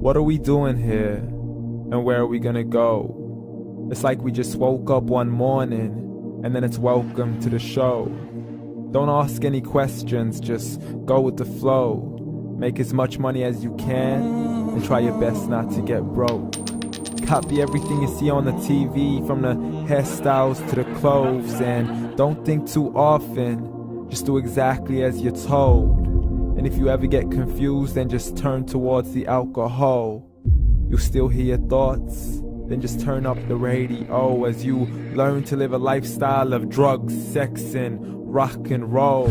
What are we doing here? And where are we gonna go? It's like we just woke up one morning and then it's welcome to the show. Don't ask any questions, just go with the flow. Make as much money as you can and try your best not to get broke. Copy everything you see on the TV, from the hairstyles to the clothes, and don't think too often, just do exactly as you're told. And if you ever get confused, then just turn towards the alcohol. You'll still hear your thoughts, then just turn up the radio as you learn to live a lifestyle of drugs, sex, and rock and roll.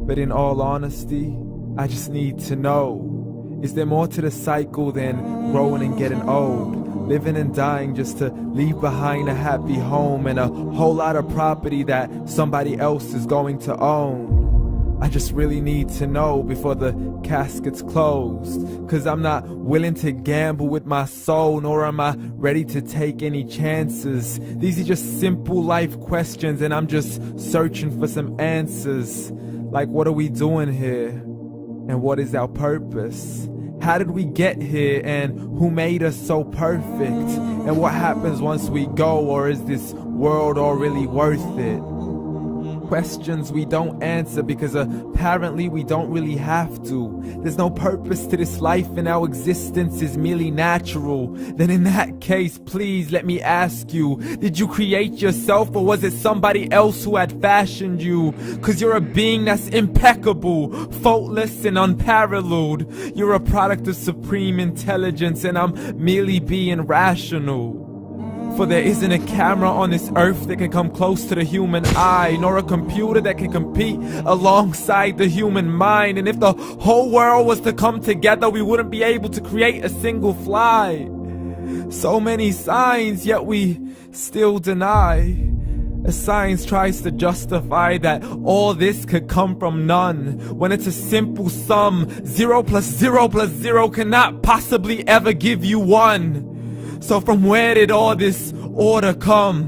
But in all honesty, I just need to know, is there more to the cycle than growing and getting old? Living and dying just to leave behind a happy home and a whole lot of property that somebody else is going to own. I just really need to know before the casket's closed, 'cause I'm not willing to gamble with my soul, nor am I ready to take any chances. These are just simple life questions and I'm just searching for some answers. Like, what are we doing here? And what is our purpose? How did we get here, and who made us so perfect? And what happens once we go, or is this world all really worth it? Questions we don't answer because apparently we don't really have to. There's no purpose to this life and our existence is merely natural. Then in that case, please let me ask you, did you create yourself, or was it somebody else who had fashioned you? 'Cause you're a being that's impeccable, faultless and unparalleled. You're a product of supreme intelligence and I'm merely being rational. For there isn't a camera on this earth that can come close to the human eye, nor a computer that can compete alongside the human mind. And if the whole world was to come together, we wouldn't be able to create a single fly. So many signs, yet we still deny. As science tries to justify that all this could come from none, when it's a simple sum. 0 plus 0 plus 0 cannot possibly ever give you 1. So from where did all this order come?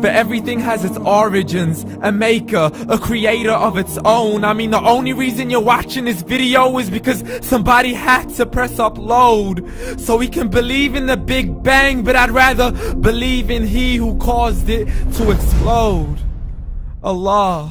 For everything has its origins, a maker, a creator of its own. I mean, the only reason you're watching this video is because somebody had to press upload. So we can believe in the Big Bang, but I'd rather believe in He who caused it to explode. Allah,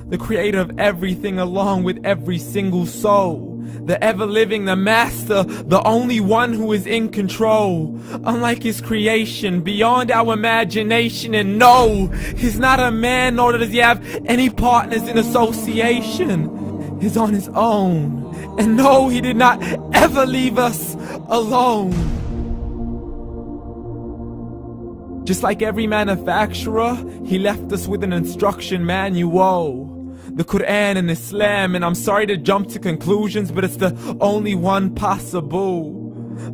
the creator of everything along with every single soul. The ever-living, the master, the only one who is in control. Unlike his creation, beyond our imagination. And no, he's not a man, nor does he have any partners in association. He's on his own. And no, he did not ever leave us alone. Just like every manufacturer, he left us with an instruction manual. The Quran and Islam, and I'm sorry to jump to conclusions, but it's the only one possible.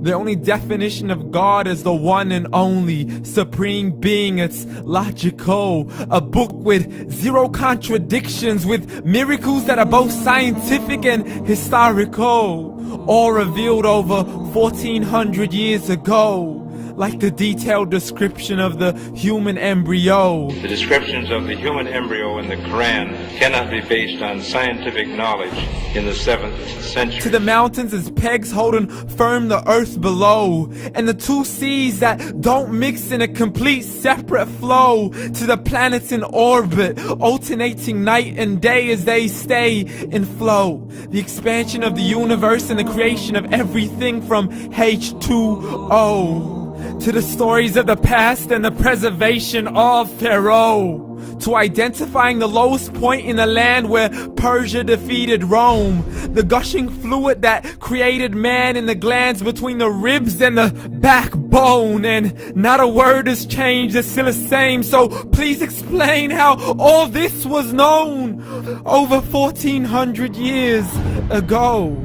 The only definition of God is the one and only supreme being. It's logical, a book with 0 contradictions, with miracles that are both scientific and historical, all revealed over 1400 years ago. Like the detailed description of the human embryo. The descriptions of the human embryo in the Quran cannot be based on scientific knowledge in the 7th century. To the mountains as pegs holding firm the earth below, and the 2 seas that don't mix in a complete separate flow. To the planets in orbit, alternating night and day as they stay in flow. The expansion of the universe and the creation of everything from H2O. To the stories of the past and the preservation of Pharaoh. To identifying the lowest point in the land where Persia defeated Rome. The gushing fluid that created man in the glands between the ribs and the backbone. And not a word has changed, it's still the same. So please explain how all this was known over 1400 years ago.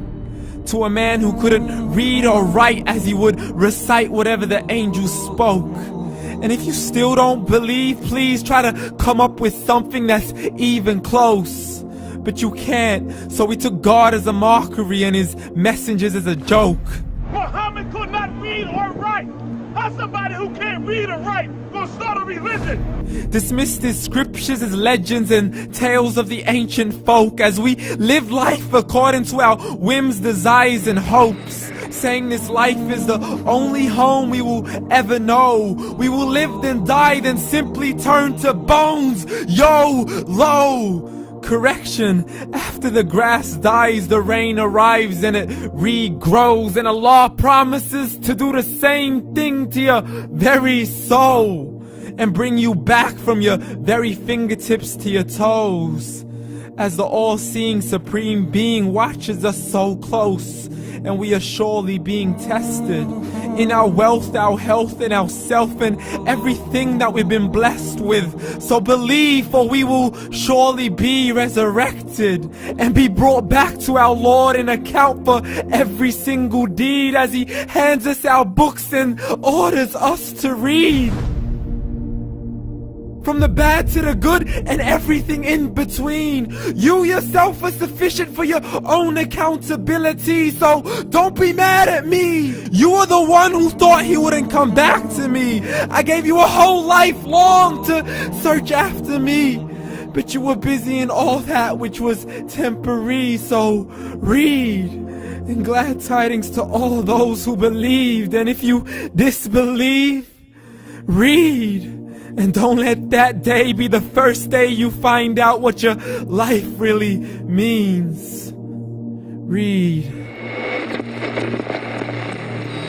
To a man who couldn't read or write, as he would recite whatever the angels spoke. And if you still don't believe, please try to come up with something that's even close. But you can't, so we took God as a mockery and his messengers as a joke. Muhammad could not read or write. How's somebody who can't read or write gonna start a religion? Dismissed his scriptures as legends and tales of the ancient folk, as we live life according to our whims, desires, and hopes. saying this life is the only home we will ever know. We will live then die, then simply turn to bones. YOLO! Correction, after the grass dies, the rain arrives and it regrows, and Allah promises to do the same thing to your very soul and bring you back from your very fingertips to your toes, as the all-seeing supreme being watches us so close, and we are surely being tested in our wealth, our health, and our self, and everything that we've been blessed with. So believe, for we will surely be resurrected and be brought back to our Lord and account for every single deed, as He hands us our books and orders us to read. From the bad to the good and everything in between. You yourself are sufficient for your own accountability, so don't be mad at me. You are the one who thought He wouldn't come back to me. I gave you a whole life long to search after me, but you were busy in all that which was temporary. So read, and glad tidings to all those who believed. And if you disbelieve, read. And don't let that day be the first day you find out what your life really means. Read.